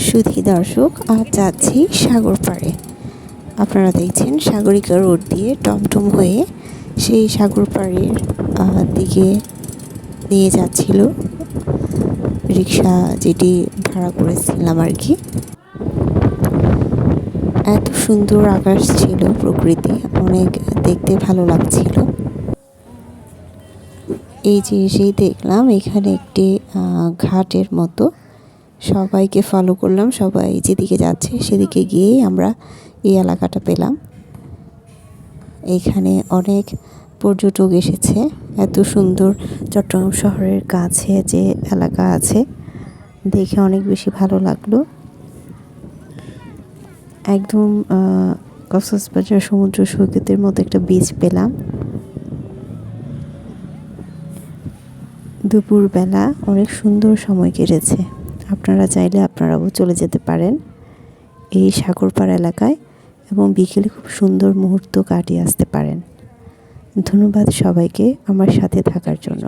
সুধী দর্শক, আজ যাচ্ছি সাগর পাড়ে। আপনারা দেখছেন সাগরিকা রোড দিয়ে টমটম হয়ে সেই সাগর পাড়ের দিকে নিয়ে যাচ্ছিল রিক্সা, যেটি ভাড়া করেছিলাম আর কি। এত সুন্দর আকাশ ছিল, প্রকৃতি অনেক দেখতে ভালো লাগছিল। এই যে এসেই দেখলাম এখানে একটি ঘাটের মতো, সবাইকে ফলো করলাম, সবাই যেদিকে যাচ্ছে সেদিকে গিয়েই আমরা এই এলাকাটা পেলাম। এখানে অনেক পর্যটক এসেছে। এত সুন্দর চট্টগ্রাম শহরের কাছে যে এলাকা আছে, দেখে অনেক বেশি ভালো লাগলো। একদম কক্সবাজার সমুদ্র সৈকতের মতো একটা বীচ পেলাম। দুপুরবেলা অনেক সুন্দর সময় কেটেছে। আপনারা চাইলে আপনারাও চলে যেতে পারেন এই সাগরপাড় এলাকায় এবং বিকেলে খুব সুন্দর মুহূর্ত কাটিয়ে আসতে পারেন। ধন্যবাদ সবাইকে আমার সাথে থাকার জন্য।